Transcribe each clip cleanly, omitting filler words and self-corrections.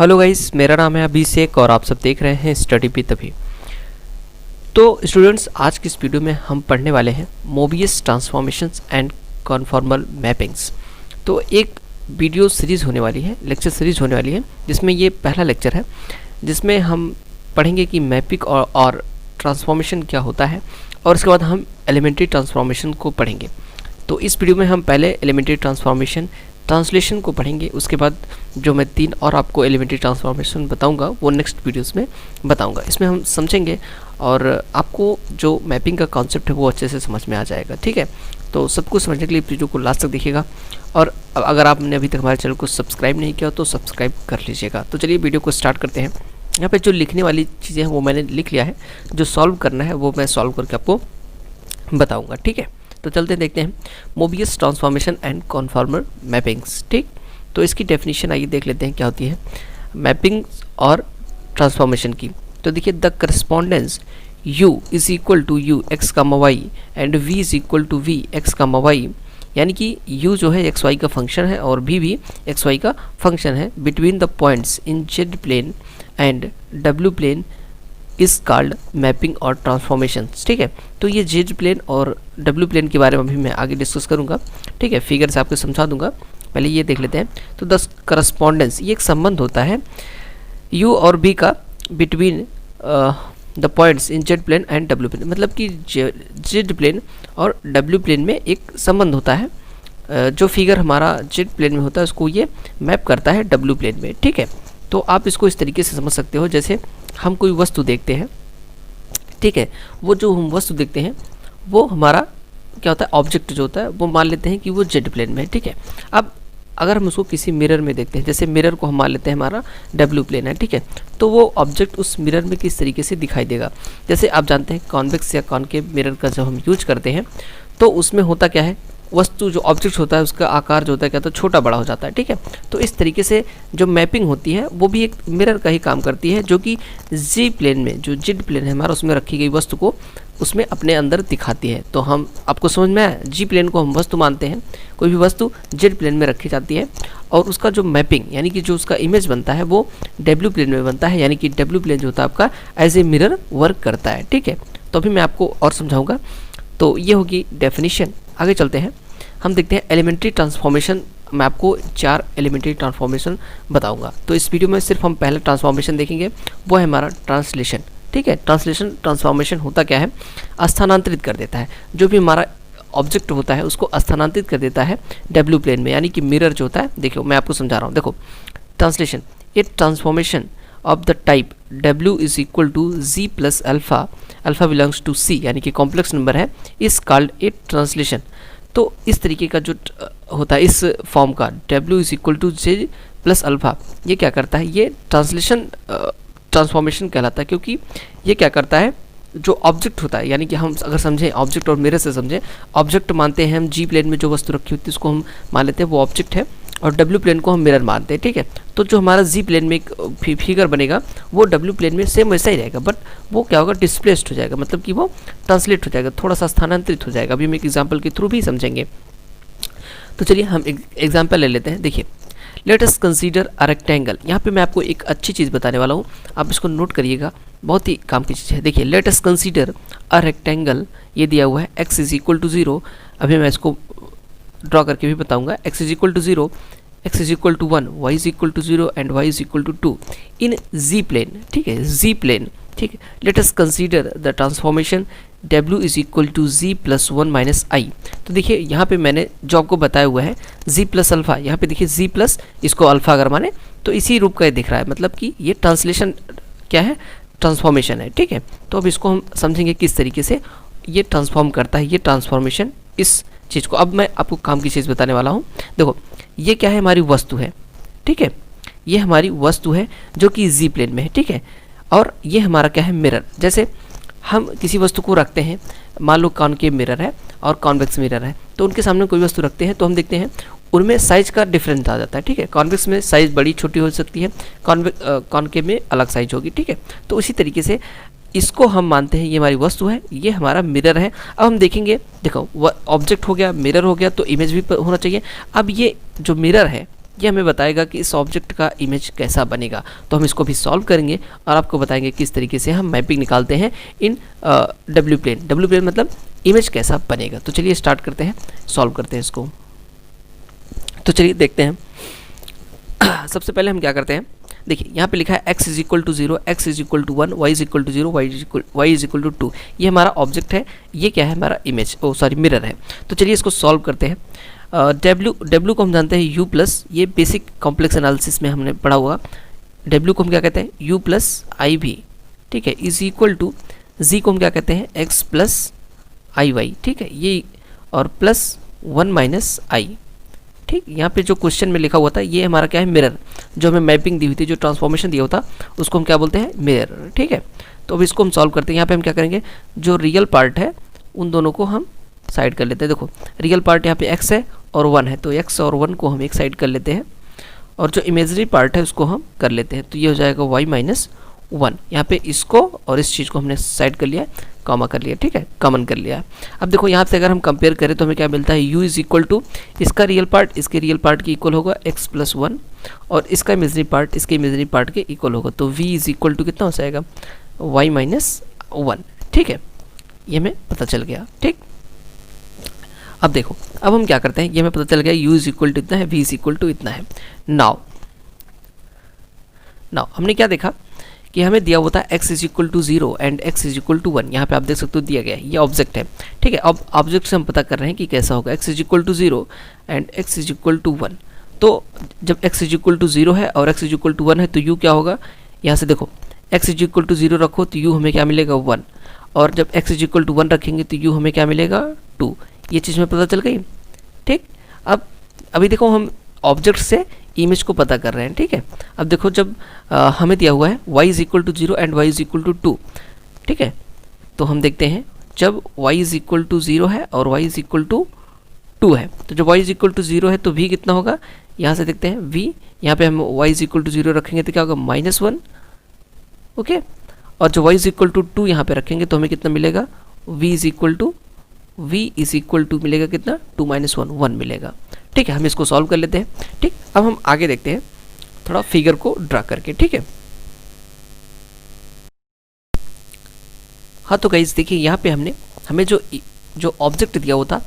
Hello guys, मेरा नाम है अभिषेक और आप सब देख रहे हैं स्टडी भी तभी। तो स्टूडेंट्स, आज की इस वीडियो में हम पढ़ने वाले हैं Mobius transformations and conformal mappings. तो एक वीडियो सीरीज़ होने वाली है, लेक्चर सीरीज़ होने वाली है, जिसमें ये पहला लेक्चर है जिसमें हम पढ़ेंगे कि मैपिंग और ट्रांसफॉर्मेशन क्या होता है, और उसके बाद हम एलिमेंट्री ट्रांसफॉर्मेशन को पढ़ेंगे। तो इस वीडियो में हम पहले एलिमेंट्री ट्रांसफॉर्मेशन ट्रांसलेशन को पढ़ेंगे, उसके बाद जो मैं 3 और आपको एलिमेंट्री ट्रांसफॉर्मेशन बताऊंगा वो नेक्स्ट वीडियोस में बताऊंगा। इसमें हम समझेंगे और आपको जो मैपिंग का कॉन्सेप्ट है वो अच्छे से समझ में आ जाएगा। ठीक है, तो सब कुछ समझने के लिए वीडियो को लास्ट तक देखिएगा, और अगर आपने अभी तक हमारे चैनल को सब्सक्राइब नहीं किया तो सब्सक्राइब कर लीजिएगा। तो चलिए वीडियो को स्टार्ट करते हैं। यहाँ पे जो लिखने वाली चीज़ें हैं वो मैंने लिख लिया है, जो सॉल्व करना है वो मैं सॉल्व करके आपको बताऊँगा। ठीक है, तो चलते देखते हैं Mobius transformation and conformal mappings. ठीक, तो इसकी डेफिनेशन आइए देख लेते हैं क्या होती है मैपिंग और ट्रांसफॉर्मेशन की। तो देखिए, the correspondence u is equal to U X comma Y and v is equal to V X comma Y, यानी कि u जो है एक्स वाई का फंक्शन है और v भी एक्स वाई का फंक्शन है, between the points in z plane and w plane is called mapping और ट्रांसफॉर्मेशन। ठीक है, तो ये z प्लेन और w प्लेन के बारे में भी मैं आगे डिस्कस करूंगा। ठीक है, फिगर से आपको समझा दूंगा, पहले ये देख लेते हैं। तो द करस्पॉन्डेंस, ये एक संबंध होता है u और v का between the points in z plane and w plane, मतलब कि z प्लेन और w प्लेन में एक संबंध होता है। जो फिगर हमारा z प्लेन में होता है उसको ये मैप करता है w प्लेन में। ठीक है, तो आप इसको इस तरीके से समझ सकते हो, जैसे हम कोई वस्तु देखते हैं। ठीक है, वो जो हम वस्तु देखते हैं वो हमारा क्या होता है, ऑब्जेक्ट जो होता है वो मान लेते हैं कि वो जेड प्लेन में है। ठीक है, अब अगर हम उसको किसी मिरर में देखते हैं, जैसे मिरर को हम मान लेते हैं हमारा डब्ल्यू प्लेन है। ठीक है, तो वो ऑब्जेक्ट उस मिरर में किस तरीके से दिखाई देगा। जैसे आप जानते हैं कॉन्वेक्स या कॉनकेव मिरर का जब हम यूज करते हैं तो उसमें होता क्या है, वस्तु जो ऑब्जेक्ट होता है उसका आकार जो होता है क्या तो छोटा बड़ा हो जाता है। ठीक है, तो इस तरीके से जो मैपिंग होती है वो भी एक मिरर का ही काम करती है, जो कि जी प्लेन में, जो जेड प्लेन है हमारा, उसमें रखी गई वस्तु को उसमें अपने अंदर दिखाती है। तो हम आपको समझ में आया, जी प्लेन को हम वस्तु मानते हैं, कोई भी वस्तु जेड प्लेन में रखी जाती है, और उसका जो मैपिंग यानी कि जो उसका इमेज बनता है वो डब्ल्यू प्लेन में बनता है, यानी कि डब्ल्यू प्लेन जो होता है आपका एज ए मिरर वर्क करता है। ठीक है, तो अभी मैं आपको और समझाऊंगा। तो ये होगी डेफिनेशन। आगे चलते हैं, हम देखते हैं एलिमेंट्री ट्रांसफॉर्मेशन। मैं आपको 4 एलिमेंट्री ट्रांसफॉर्मेशन बताऊंगा। तो इस वीडियो में सिर्फ हम पहले ट्रांसफॉर्मेशन देखेंगे, वो है हमारा ट्रांसलेशन। ठीक है, ट्रांसफॉर्मेशन होता क्या है, स्थानांतरित कर देता है, जो भी हमारा ऑब्जेक्ट होता है उसको स्थानांतरित कर देता है डब्ल्यू प्लेन में, यानी कि मिरर जो होता है। देखो मैं आपको समझा रहा हूँ, देखो translation, a transformation of the type w is equal to z plus alpha, alpha belongs to c, यानी कि कॉम्प्लेक्स नंबर है, इज कॉल्ड ए ट्रांसलेशन। तो इस तरीके का जो होता है इस फॉर्म का w is equal to z plus alpha, ये क्या करता है, ये ट्रांसलेशन ट्रांसफॉर्मेशन कहलाता है, क्योंकि ये क्या करता है, जो ऑब्जेक्ट होता है, यानी कि हम अगर समझें ऑब्जेक्ट और मिरर से समझें, ऑब्जेक्ट मानते हैं हम जी प्लेन में जो वस्तु रखी होती है उसको हम मान लेते हैं वो ऑब्जेक्ट है, और डब्ल्यू प्लेन को हम मिरर मानते हैं। ठीक है, तो जो हमारा जी प्लेन में एक फिगर बनेगा वो डब्ल्यू प्लेन में सेम वैसा ही रहेगा, बट वो क्या होगा, डिस्प्लेस्ड हो जाएगा, मतलब कि वो ट्रांसलेट हो जाएगा, थोड़ा सा स्थानांतरित हो जाएगा। अभी हम एक एग्जाम्पल के थ्रू भी समझेंगे। तो चलिए हम एक एग्जाम्पल ले लेते हैं। देखिए, late us consider a rectangle. यहाँ पे मैं आपको एक अच्छी चीज़ बताने वाला हूँ, आप इसको नोट करिएगा, बहुत ही काम की चीज़ है। देखिए, late us consider a rectangle, ये दिया हुआ है x इज इक्वल टू 0। अभी मैं इसको ड्रॉ करके भी बताऊंगा। x is equal to 0, x is equal to 1, y is equal to 0 and y is equal to 2 in z plane. ठीक है, z प्लेन। ठीक है, let us consider the transformation w is equal to z plus 1 minus i. तो देखिए यहाँ पे मैंने जो आपको बताया हुआ है z प्लस अल्फा, यहाँ पे देखिए z प्लस, इसको अल्फा अगर माने तो इसी रूप का ये दिख रहा है, मतलब कि ये ट्रांसलेशन क्या है, ट्रांसफॉर्मेशन है। ठीक है, तो अब इसको हम समझेंगे किस तरीके से ये ट्रांसफॉर्म करता है, ये ट्रांसफॉर्मेशन इस चीज़ को। अब मैं आपको काम की चीज़ बताने वाला हूँ। देखो, ये क्या है, हमारी वस्तु है। ठीक है, ये हमारी वस्तु है जो कि जी प्लेन में है। ठीक है, और ये हमारा क्या है, मिरर। जैसे हम किसी वस्तु को रखते हैं, मान लो कॉनकेव मिरर है और कॉन्वेक्स मिरर है, तो उनके सामने कोई वस्तु रखते हैं तो हम देखते हैं उनमें साइज का डिफरेंस आ जाता है। ठीक है, कॉन्वेक्स में साइज बड़ी छोटी हो सकती है, कॉनकेव में अलग साइज होगी। ठीक है, तो उसी तरीके से इसको हम मानते हैं ये हमारी वस्तु है, ये हमारा मिरर है। अब हम देखेंगे, देखो ऑब्जेक्ट हो गया, मिरर हो गया, तो इमेज भी होना चाहिए। अब ये जो मिरर है ये हमें बताएगा कि इस ऑब्जेक्ट का इमेज कैसा बनेगा। तो हम इसको भी सॉल्व करेंगे और आपको बताएंगे किस तरीके से हम मैपिंग निकालते हैं in W plane. W plane मतलब इमेज कैसा बनेगा। तो चलिए स्टार्ट करते हैं, सॉल्व करते हैं इसको। तो चलिए देखते हैं। सबसे पहले हम क्या करते हैं, देखिए यहाँ पे लिखा है x is equal to 0, x is equal to 1, y is equal to 0, y is equal to 2। ये हमारा ऑब्जेक्ट है, ये क्या है हमारा इमेज, मिरर है। तो चलिए इसको सॉल्व करते हैं। W को हम जानते हैं U प्लस, ये बेसिक कॉम्प्लेक्स एनालिसिस में हमने पढ़ा हुआ। W को हम क्या कहते हैं, U प्लस आई भी, ठीक है, इज इक्वल टू Z को हम क्या कहते हैं, X प्लस आई वाई, ठीक है, ये और प्लस 1 माइनस आई। ठीक, यहाँ पे जो क्वेश्चन में लिखा हुआ था ये हमारा क्या है, मिरर। जो हमें मैपिंग दी हुई थी, जो ट्रांसफॉर्मेशन दिया होता उसको हम क्या बोलते हैं, मिरर। ठीक है, तो अब इसको हम सॉल्व करते हैं। यहाँ पे हम क्या करेंगे, जो रियल पार्ट है उन दोनों को हम साइड कर लेते हैं। देखो रियल पार्ट यहाँ पे x है और 1 है, तो x और 1 को हम एक साइड कर लेते हैं और जो इमेजरी पार्ट है उसको हम कर लेते हैं। तो ये हो जाएगा y माइनस 1। यहाँ पे इसको और इस चीज़ को हमने साइड कर लिया, कॉमा कर लिया, ठीक है, कॉमन कर लिया। अब देखो यहाँ से अगर हम कंपेयर करें तो हमें क्या मिलता है, u इज इक्वल टू इसका रियल पार्ट इसके रियल पार्ट के इक्वल होगा x प्लस 1 और इसका इमेजरी पार्ट इसके इमेजरी पार्ट के इक्वल होगा। तो v इज इक्वल टू कितना हो जाएगा, y माइनस 1। ठीक है, ये हमें पता चल गया। ठीक, अब देखो अब हम क्या करते हैं, ये हमें पता चल गया u इज इक्वल टू इतना है, v इज इक्वल टू इतना है। नाउ हमने क्या देखा कि हमें दिया हुआ था x is equal to 0 and x is equal to 1। यहाँ पे आप देख सकते हो दिया गया है, ये ऑब्जेक्ट है। ठीक है, अब ऑब्जेक्ट से हम पता कर रहे हैं कि कैसा होगा, x is equal to 0 and x is equal to 1। तो जब x इज इक्वल टू 0 है और x इज इक्वल टू 1 है तो u क्या होगा, यहाँ से देखो x इज इक्वल टू 0 रखो तो u हमें क्या मिलेगा, 1, और जब x इज इक्वल टू 1 रखेंगे तो u हमें क्या मिलेगा, 2। ये चीज़ में पता चल गई। ठीक, अब अभी देखो हम ऑब्जेक्ट से इमेज को पता कर रहे हैं। ठीक है, अब देखो जब हमें दिया हुआ है y is equal to 0 and y is equal to 2। ठीक है, तो हम देखते हैं जब y इज इक्वल टू 0 है और y इज इक्वल टू 2 है, तो जब y इज इक्वल टू 0 है तो v कितना होगा, यहाँ से देखते हैं v, यहाँ पे हम y इज इक्वल टू 0 रखेंगे तो क्या होगा, -1। ओके, और जब y इज इक्वल टू 2 यहाँ पे रखेंगे तो हमें कितना मिलेगा, v इज इक्वल टू मिलेगा कितना, 2 माइनस 1, 1 मिलेगा। ठीक है, हम इसको सॉल्व कर लेते हैं। ठीक, अब हम आगे देखते हैं थोड़ा फिगर को ड्रा करके। ठीक है, हाँ तो गाइस देखिए यहाँ पे हमें जो ऑब्जेक्ट दिया हुआ था,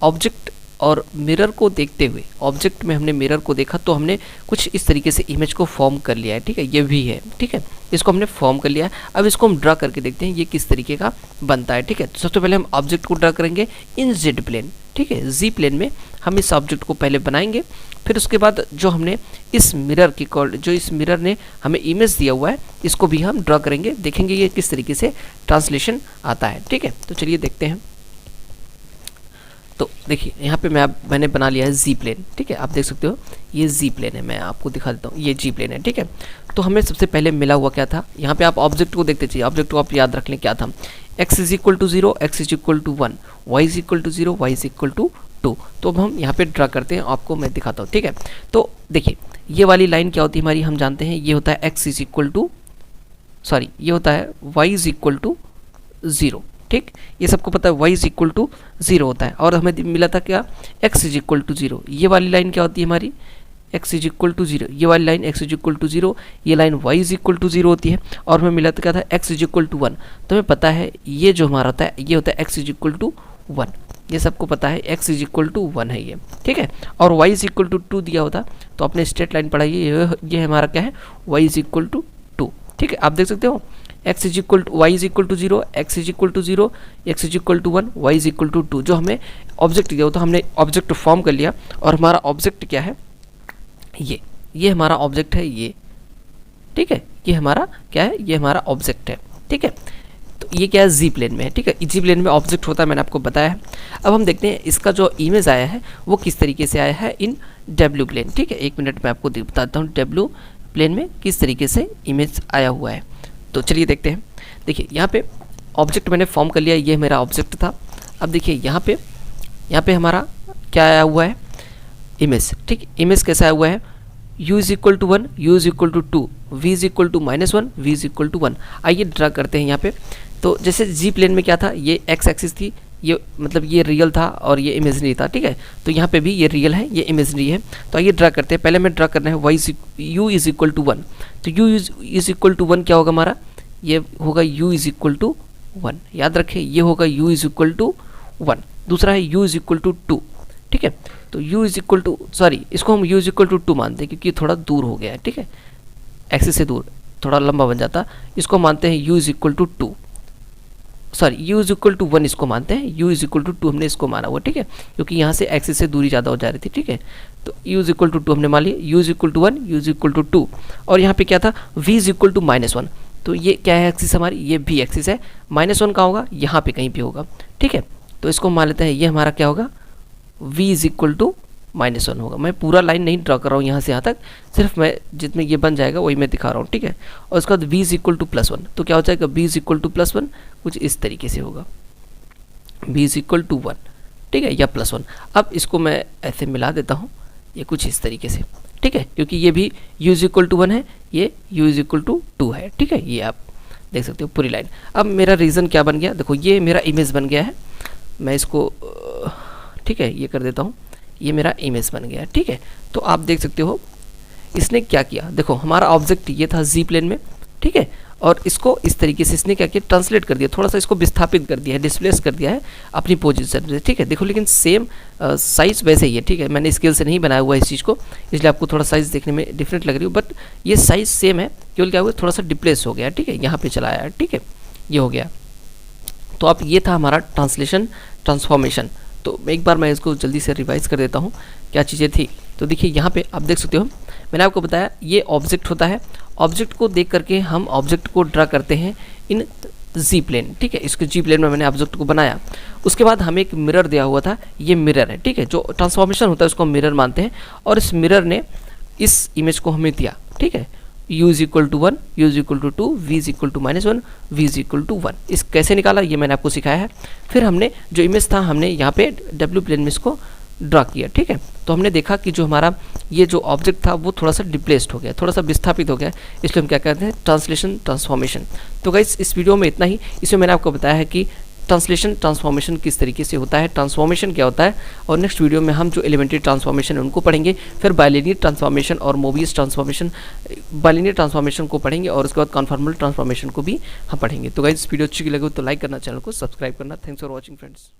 ऑब्जेक्ट और मिरर को देखते हुए, ऑब्जेक्ट में हमने मिरर को देखा तो हमने कुछ इस तरीके से इमेज को फॉर्म कर लिया है। ठीक है, ये भी है। ठीक है, इसको हमने फॉर्म कर लिया है। अब इसको हम ड्रा करके देखते हैं ये किस तरीके का बनता है। ठीक है, तो सबसे पहले हम ऑब्जेक्ट को ड्रा करेंगे इन जेड प्लेन। ठीक है, जी प्लेन में हम इस ऑब्जेक्ट को पहले बनाएंगे, फिर उसके बाद जो हमने इस मिरर की जो इस मिरर ने हमें इमेज दिया हुआ है इसको भी हम ड्रा करेंगे, देखेंगे ये किस तरीके से ट्रांसलेशन आता है। ठीक है, तो चलिए देखते हैं। तो देखिए यहाँ पे मैंने बना लिया है जी प्लेन। ठीक है, आप देख सकते हो ये जी प्लेन है, मैं आपको दिखा देता हूँ, ये जी प्लेन है। ठीक है, तो हमें सबसे पहले मिला हुआ क्या था, यहाँ पे आप ऑब्जेक्ट को देखते चाहिए, ऑब्जेक्ट को आप याद रख लें क्या था, x is equal to 0, x is equal to 1, y is equal to 0, y is equal to 2। तो अब हम यहाँ पे ड्रा करते हैं, आपको मैं दिखाता हूँ। ठीक है, तो देखिए ये वाली लाइन क्या होती है हमारी, हम जानते हैं ये होता है x इज इक्वल टू ये होता है y इज इक्वल टू 0। ठीक, ये सबको पता है y इज इक्वल टू 0 होता है, और हमें मिला था क्या, x इज इक्वल टू 0। ये वाली लाइन क्या होती है हमारी, x इज इक्वल टू 0, ये वाली line x is equal to 0, ये line y is equal to 0 होती है, और हमें मिला था क्या था, x इज इक्वल टू 1। तो हमें पता है ये जो हमारा होता है ये होता है x इज इक्वल टू 1, ये सबको पता है x इज इक्वल टू 1 है ये। ठीक है, और y इज इक्वल टू 2 दिया होता तो आपने स्ट्रेट लाइन पढ़ाई, ये हमारा क्या है, y इज इक्वल टू 2। ठीक है, आप देख सकते हो x is equal to y is equal to 0, x is equal to 0, x is equal to 1, y is equal to 2। जो हमें ऑब्जेक्ट दिया होता हमने ऑब्जेक्ट फॉर्म कर लिया, और हमारा ऑब्जेक्ट क्या है, ये हमारा ऑब्जेक्ट है ये। ठीक है, ये हमारा क्या है, ये हमारा ऑब्जेक्ट है। ठीक है, तो ये क्या है, जी प्लेन में है। ठीक है, जी प्लेन में ऑब्जेक्ट होता है, मैंने आपको बताया है। अब हम देखते हैं इसका जो इमेज आया है वो किस तरीके से आया है इन डब्ल्यू प्लेन। ठीक है, एक मिनट में आपको बताता हूँ डब्ल्यू प्लेन में किस तरीके से इमेज आया हुआ है। तो चलिए देखते हैं। देखिए यहाँ पे ऑब्जेक्ट मैंने फॉर्म कर लिया, ये मेरा ऑब्जेक्ट था। अब देखिए यहाँ पे हमारा क्या आया हुआ है, इमेज। ठीक, इमेज कैसा आया हुआ है, u is equal to 1, u is equal to 2, v is equal to -1, v is equal to 1। आइए ड्रा करते हैं यहाँ पे। तो जैसे जी प्लेन में क्या था, ये x एक्सिस थी, ये मतलब ये रियल था और ये इमेजनरी था, ठीक है। तो यहाँ पे भी ये रियल है, ये इमेजनरी है। तो आइए ड्रा करते हैं। पहले हमें ड्रा करना है u इज इक्वल टू 1। तो u इज इक्वल टू 1 क्या होगा हमारा, ये होगा u इज इक्वल टू 1। याद रखें, ये होगा u इज इक्वल टू 1। दूसरा है u इज इक्वल टू 2, ठीक है। तो u is equal to, sorry, इसको हम u इज इक्वल टू 2 मानते हैं क्योंकि थोड़ा दूर हो गया है, ठीक है, एक्सिस से दूर, थोड़ा लंबा बन जाता। इसको मानते हैं u is equal to 2, sorry u is equal to 1 इसको मानते हैं। u इज इक्वल टू 2 हमने इसको माना हुआ, ठीक है, क्योंकि यहाँ से एक्सिस से दूरी ज़्यादा हो जा रही थी, ठीक है। तो u इज इक्वल टू 2 हमने मान लिया, u is equal to 1, u is equal to 2। और यहाँ पे क्या था, v इज इक्वल टू -1। तो ये क्या है एक्सिस हमारी, ये भी एक्सिस है। -1 कहाँ होगा, यहाँ पे कहीं भी होगा, ठीक है। तो इसको मान लेते हैं, ये हमारा क्या होगा, v इज इक्वल टू -1 होगा। मैं पूरा लाइन नहीं ड्रा कर रहा हूँ यहाँ से यहाँ तक, सिर्फ मैं जितने ये बन जाएगा वही मैं दिखा रहा हूँ, ठीक है। और उसके बाद v इज इक्वल टू +1। तो क्या हो जाएगा, v इज इक्वल टू +1, कुछ इस तरीके से होगा, v इज इक्वल टू 1, ठीक है, या +1। अब इसको मैं ऐसे मिला देता हूँ, ये कुछ इस तरीके से, ठीक है, क्योंकि ये भी u इज इक्वल टू 1 है, ये u इज इक्वल टू 2 है, ठीक है। ये आप देख सकते हो पूरी लाइन। अब मेरा रीज़न क्या बन गया, देखो ये मेरा इमेज बन गया है। मैं इसको ठीक है ये कर देता हूँ, ये मेरा इमेज बन गया है, ठीक है। तो आप देख सकते हो इसने क्या किया, देखो हमारा ऑब्जेक्ट ये था जी प्लेन में, ठीक है, और इसको इस तरीके से इसने क्या किया, ट्रांसलेट कर दिया, थोड़ा सा इसको विस्थापित कर दिया है, डिस्प्लेस कर दिया है अपनी पोजीशन से, ठीक है। देखो लेकिन सेम साइज़ वैसे ही है, ठीक है। मैंने स्केल से नहीं बनाया हुआ इस चीज़ को, इसलिए आपको थोड़ा साइज़ देखने में डिफरेंट लग रही हो, बट ये साइज़ सेम है, केवल क्या हुआ, थोड़ा सा डिप्लेस हो गया, ठीक है, यहाँ पे चला आया, ठीक है, ये हो गया। तो अब ये था हमारा ट्रांसलेशन ट्रांसफॉर्मेशन। तो एक बार मैं इसको जल्दी से रिवाइज कर देता हूँ क्या चीज़ें थी। तो देखिए यहाँ पे आप देख सकते हो, मैंने आपको बताया ये ऑब्जेक्ट होता है, ऑब्जेक्ट को देख करके हम ऑब्जेक्ट को ड्रा करते हैं इन जी प्लेन, ठीक है। इसको जी प्लेन में मैंने ऑब्जेक्ट को बनाया। उसके बाद हमें एक मिरर दिया हुआ था, ये मिरर है, ठीक है, जो ट्रांसफॉर्मेशन होता है उसको हम मिरर मानते हैं। और इस मिरर ने इस इमेज को हमें दिया, ठीक है, u is equal to 1, u is equal to 2, v is equal to -1, v is equal to 1। इस कैसे निकाला ये मैंने आपको सिखाया है। फिर हमने जो इमेज था हमने यहाँ पे w प्लेन में इसको ड्रा किया, ठीक है। तो हमने देखा कि जो हमारा ये जो ऑब्जेक्ट था वो थोड़ा सा डिप्लेस्ड हो गया, थोड़ा सा विस्थापित हो गया, इसलिए हम क्या कहते हैं, ट्रांसलेशन ट्रांसफॉर्मेशन। तो गाइस इस वीडियो में इतना ही। इसमें मैंने आपको बताया है कि ट्रांसलेशन ट्रांसफॉर्मेशन किस तरीके से होता है, ट्रांसफॉर्मेशन क्या होता है, और नेक्स्ट वीडियो में हम जो एलिमेंट्री ट्रांसफॉर्मेशन है उनको पढ़ेंगे। फिर बाइलिनियर ट्रांसफॉर्मेशन और मोबियस ट्रांसफॉर्मेशन, बाइलिनियर ट्रांसफॉर्मेशन को पढ़ेंगे और उसके बाद कन्फॉर्मल ट्रांसफॉर्मेशन को भी हम पढ़ेंगे। तो गाइस इस वीडियो अच्छी लगे तो लाइक करना, चैनल को सब्सक्राइब करना। Thanks for watching friends.